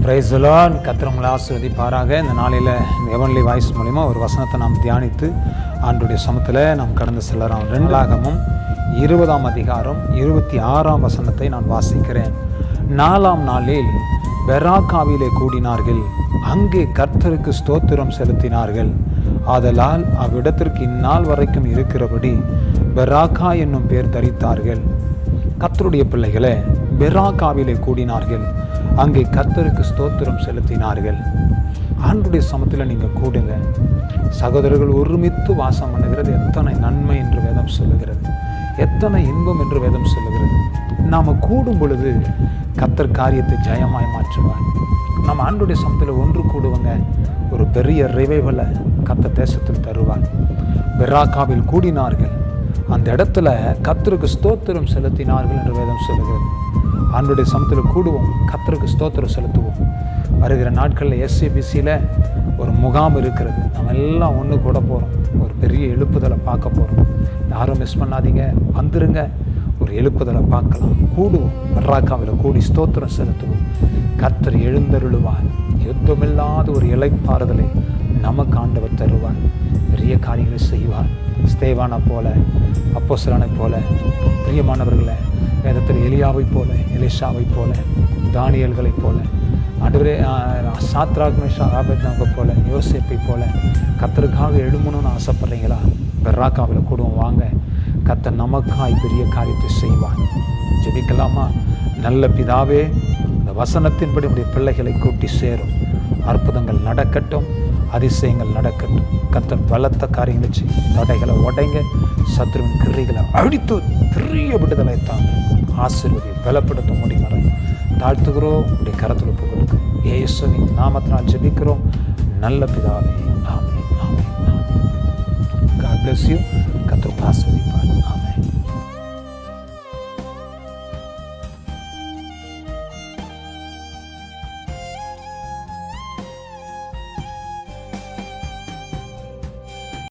Praise the Lord. கர்த்தர் உங்களை ஆசீர்வதிப்பாராக. இந்த நாளில் இந்த ஹெவன்லி வாய்ஸ் மூலிமா ஒரு வசனத்தை நாம் தியானித்து ஆண்டவருடைய சமூகத்தில் நாம் கடந்து செல்லலாம். 2 20ஆம் அதிகாரம் 26ஆம் வசனத்தை நான் வாசிக்கிறேன். 4ஆம் நாளில் பெராக்காவிலே கூடினார்கள், அங்கே கர்த்தருக்கு ஸ்தோத்திரம் செலுத்தினார்கள். ஆதலால் அவ்விடத்திற்கு இந்நாள் வரைக்கும் இருக்கிறபடி பெராக்கா என்னும் பேர் தரித்தார்கள். கர்த்தருடைய பிள்ளைகளே, பெராக்காவிலே கூடினார்கள், அங்கே கர்த்தருக்கு ஸ்தோத்திரம் செலுத்தினார்கள். ஆண்டவருடைய சமத்தில் நீங்கள் கூடுங்க. சகோதரர்கள் ஒருமித்து வாசம் பண்ணுகிறது எத்தனை நன்மை என்று வேதம் சொல்லுகிறது, எத்தனை இன்பம் என்று வேதம் சொல்லுகிறது. நாம் கூடும் பொழுது கர்த்தர் காரியத்தை ஜெயமாய் மாற்றுவார். நம்ம ஆண்டவருடைய சமத்தில் ஒன்று கூடுவங்க, ஒரு பெரிய ரிவைவலை கர்த்தர் தேசத்தில் தருவார். பெராக்காவில் கூடினார்கள், அந்த இடத்துல கர்த்தருக்கு ஸ்தோத்திரம் செலுத்தினார்கள் என்று வேதம் சொல்லுகிறது. ஆண்டவருடைய சமத்தில் கூடுவோம், கர்த்தருக்கு ஸ்தோத்திரம் செலுத்துவோம். வருகிற நாட்களில் SABCயில் ஒரு முகாம் இருக்கிறது. நம்ம எல்லாம் ஒன்று கூட போகிறோம், ஒரு பெரிய எழுப்புதலை பார்க்க போகிறோம். யாரும் மிஸ் பண்ணாதீங்க, வந்துருங்க, ஒரு எழுப்புதலை பார்க்கலாம். கூடுவோம், பெராக்காவில் கூடி ஸ்தோத்திரம் செலுத்துவோம். கர்த்தர் எழுந்தருளுவார். யுத்தமில்லாத ஒரு இளைப்பாறுதலை நமக்கு ஆண்டவர் தருவார். பெரிய காரியங்களை செய்வார். ஸ்தேவானை போல, அப்போஸ்தலனை போல, பிரியமானவர்களை வேதத்தில் எலியாவை போல, எலிஷாவை போல, தானியல்களை போல, ஆண்டவரே சாத்ராக் மேஷாக் ஆபேத்நேகோ போல, யோசேப்பை போல கர்த்தருக்காக எழுமணும்னு ஆசைப்படுறீங்களா? பெராக்காவில் கூடுவோம், வாங்க. கர்த்தர் நமக்காய் பெரிய காரியத்தை செய்வார். ஜெபிக்கலாமா? நல்ல பிதாவே, இந்த வசனத்தின்படி உடைய பிள்ளைகளை கூட்டி சேரும். அற்புதங்கள் நடக்கட்டும், அதிசயங்கள் நடக்கட்டும். கர்த்தர் பலத்த காரியங்களை செய்யும். தடைகளை உடைங்க, சத்ருவின் கிரிகளை அழித்து பெரிய விடுதலை தாங்க. ஆசீர்வதி பலப்படுத்த முடியும். தாழ்த்துகிறோம், உடைய கரத்தில் ஒப்பு கொடுக்கும். இயேசுவின் நாமத்தினால் ஜெபிக்கிறோம் நல்ல பிதாவே. ஆமென், ஆமென், ஆமென். God bless you. கர்த்தர் ஆசீர்வதிப்பார்.